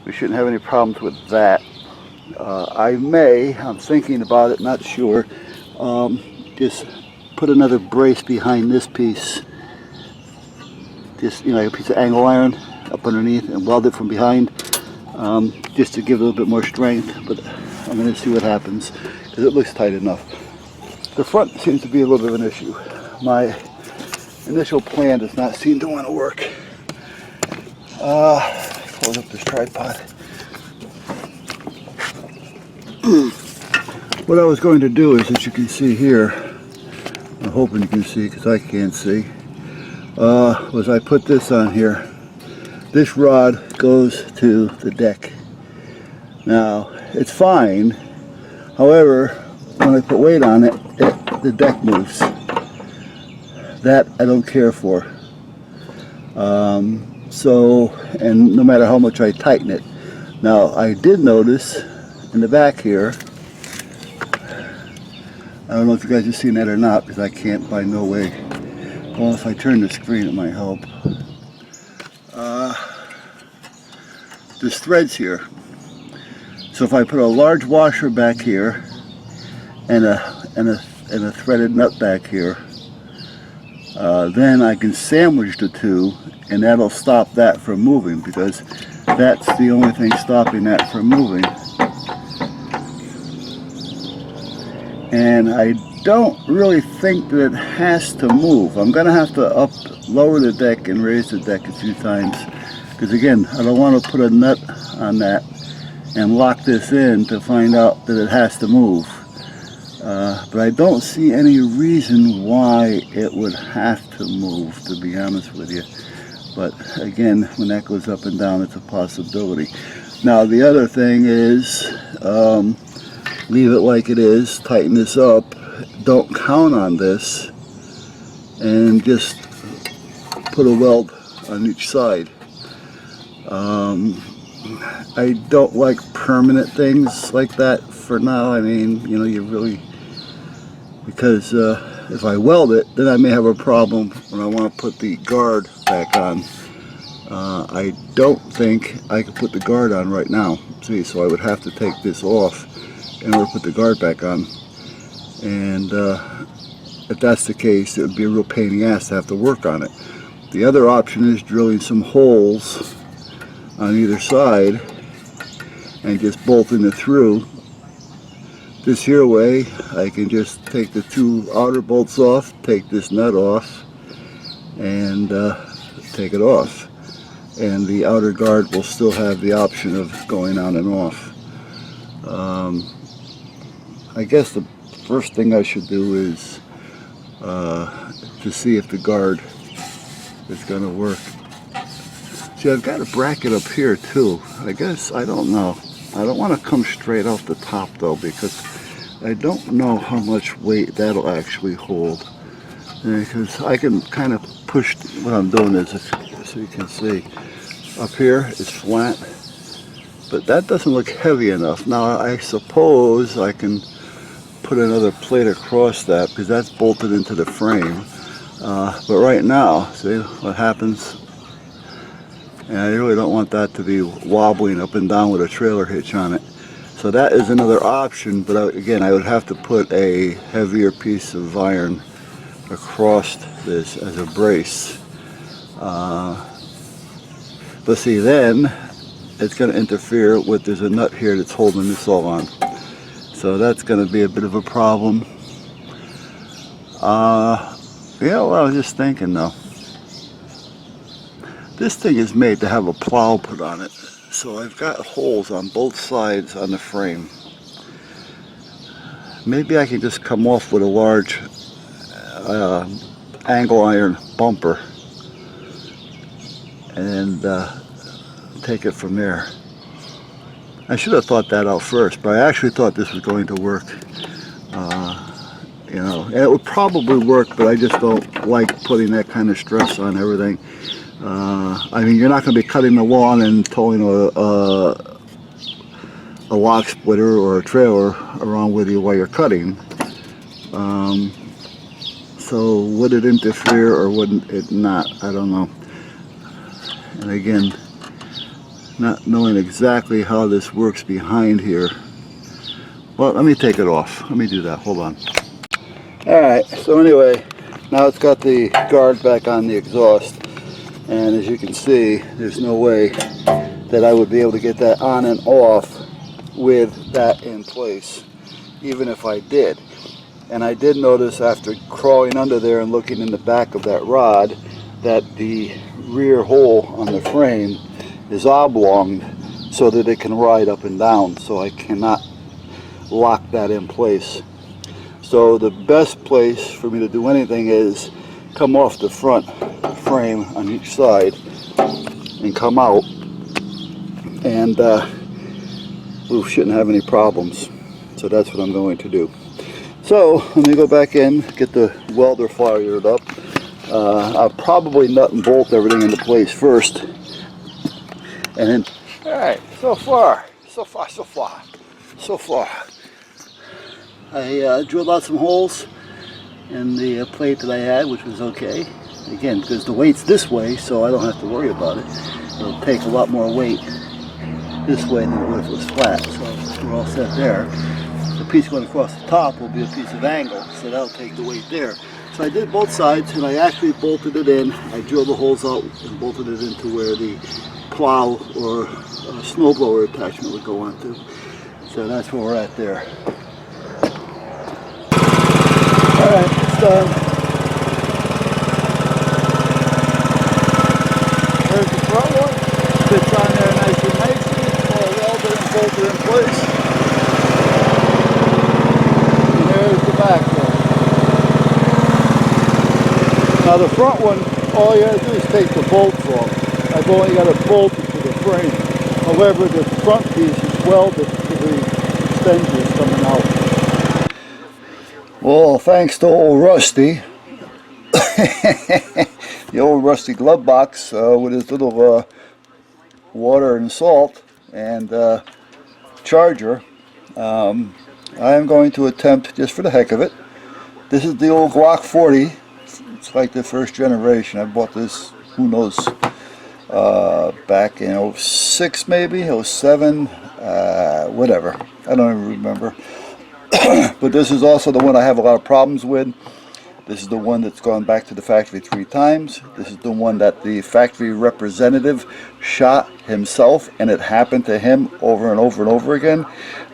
we shouldn't have any problems with that. I'm thinking about it, not sure, just put another brace behind this piece, just, you know, a piece of angle iron up underneath and weld it from behind, just to give it a little bit more strength. But I'm going to see what happens because it looks tight enough. The front seems to be a little bit of an issue. My initial plan does not seem to want to work. Close up this tripod. What I was going to do is, as you can see here, I'm hoping you can see because I can't see, was I put this on here. This rod goes to the deck. Now, it's fine. However, when I put weight on it, the deck moves. That I don't care for. And no matter how much I tighten it. Now, I did notice in the back here, I don't know if you guys have seen that or not, because I can't by no way. Well, if I turn the screen, it might help. There's threads here. So if I put a large washer back here and a threaded nut back here, then I can sandwich the two, and that'll stop that from moving, because that's the only thing stopping that from moving. And I don't really think that it has to move. I'm going to have to lower the deck and raise the deck a few times, because again, I don't want to put a nut on that and lock this in to find out that it has to move. But I don't see any reason why it would have to move, to be honest with you. But again, when that goes up and down, it's a possibility. Now the other thing is, leave it like it is, tighten this up, don't count on this, and just put a weld on each side. I don't like permanent things like that for now. I mean, you know, you really, because if I weld it, then I may have a problem when I want to put the guard back on. I don't think I could put the guard on right now. See, so I would have to take this off in order to put the guard back on. And if that's the case, it would be a real pain in the ass to have to work on it. The other option is drilling some holes on either side and just bolting it through. This here way, I can just take the two outer bolts off, take this nut off, and take it off. And the outer guard will still have the option of going on and off. I guess the first thing I should do is to see if the guard is going to work. See, I've got a bracket up here too. I guess, I don't know. I don't want to come straight off the top though, because I don't know how much weight that'll actually hold. Because I can kind of push, what I'm doing is, so you can see, up here is flat, but that doesn't look heavy enough. Now I suppose I can put another plate across that, because that's bolted into the frame. But right now, see what happens? And I really don't want that to be wobbling up and down with a trailer hitch on it. So that is another option, but again, I would have to put a heavier piece of iron across this as a brace. But see, then it's going to interfere with, there's a nut here that's holding this all on. So that's going to be a bit of a problem. Yeah, well, I was just thinking though. This thing is made to have a plow put on it. So I've got holes on both sides on the frame. Maybe I can just come off with a large angle iron bumper and take it from there. I should have thought that out first, but I actually thought this was going to work. You know, and it would probably work, but I just don't like putting that kind of stress on everything. I mean, you're not going to be cutting the lawn and towing a lock splitter or a trailer around with you while you're cutting. So would it interfere or wouldn't it not? I don't know. And again, not knowing exactly how this works behind here. Well, let me take it off. Let me do that. Hold on. Alright, so anyway, now it's got the guard back on the exhaust. And as you can see, there's no way that I would be able to get that on and off with that in place, even if I did. And I did notice after crawling under there and looking in the back of that rod that the rear hole on the frame is oblong so that it can ride up and down, so I cannot lock that in place. So the best place for me to do anything is come off the front frame on each side and come out, and we shouldn't have any problems. So that's what I'm going to do. So let me go back in, get the welder fired up. I'll probably nut and bolt everything into place first, and then, alright, so far. I drilled out some holes in the plate that I had, which was okay. Again, because the weight's this way, so I don't have to worry about it. It'll take a lot more weight this way than it would if it was flat. So we're all set there. The piece going across the top will be a piece of angle, so that'll take the weight there. So I did both sides, and I actually bolted it in. I drilled the holes out and bolted it into where the plow or snowblower attachment would go onto. So that's where we're at there. Alright, it's done. There's the front one. Fits on there nice and nicely. All welded and bolted in place. And there's the back one. Now the front one, all you gotta do is take the bolts off. I've only got to bolt it to the frame. However, the front piece is welded to the extensions coming out. Well, thanks to old Rusty, the old Rusty glove box with his little water and salt and charger, I am going to attempt, just for the heck of it. This is the old Glock 40. It's like the first generation. I bought this, who knows, back in 06 maybe, 07, whatever. I don't even remember. But this is also the one I have a lot of problems with. This is the one that's gone back to the factory 3 times. This is the one that the factory representative shot himself, and it happened to him over and over and over again.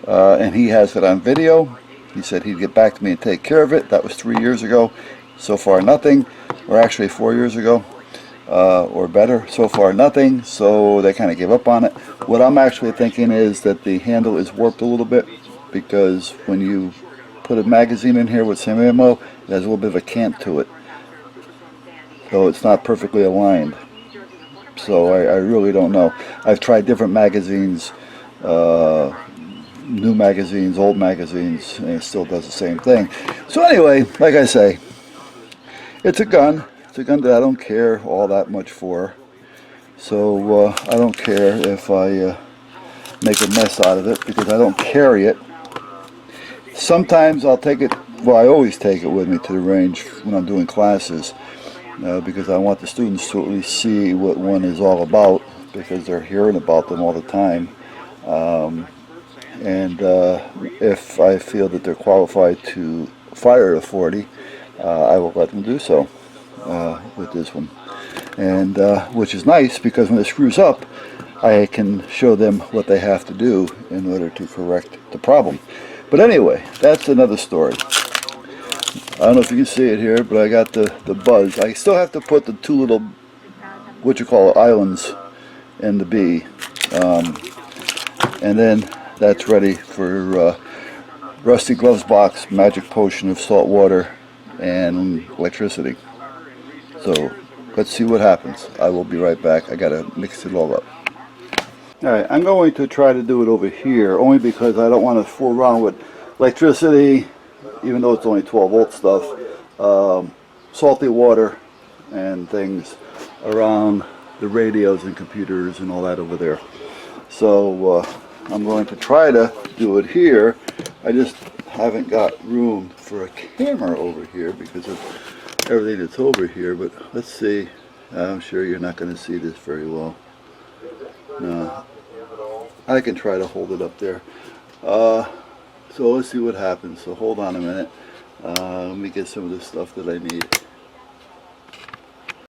And he has it on video. He said he'd get back to me and take care of it. That was 3 years ago. So far nothing, or actually 4 years ago, or better. So far nothing, so they kind of gave up on it. What I'm actually thinking is that the handle is warped a little bit, because when you put a magazine in here with some ammo, it has a little bit of a cant to it. So it's not perfectly aligned. So I really don't know. I've tried different magazines, new magazines, old magazines, and it still does the same thing. So anyway, like I say, it's a gun. It's a gun that I don't care all that much for. So I don't care if I make a mess out of it, because I don't carry it. Sometimes I'll take it, well, I always take it with me to the range when I'm doing classes, because I want the students to at least see what one is all about, because they're hearing about them all the time. And if I feel that they're qualified to fire a 40, I will let them do so with this one. And which is nice, because when it screws up, I can show them what they have to do in order to correct the problem. But anyway, that's another story. I don't know if you can see it here, but I got the buzz. I still have to put the 2 little, what you call it, islands in the B. And then that's ready for Rusty Gloves Box, Magic Potion of salt water and electricity. So let's see what happens. I will be right back. I gotta mix it all up. Alright, I'm going to try to do it over here, only because I don't want to fool around with electricity, even though it's only 12 volt stuff, salty water and things around the radios and computers and all that over there. So I'm going to try to do it here. I just haven't got room for a camera over here because of everything that's over here, but let's see. I'm sure you're not going to see this very well. No, I can try to hold it up there. So let's see what happens. So hold on a minute. Let me get some of the stuff that I need.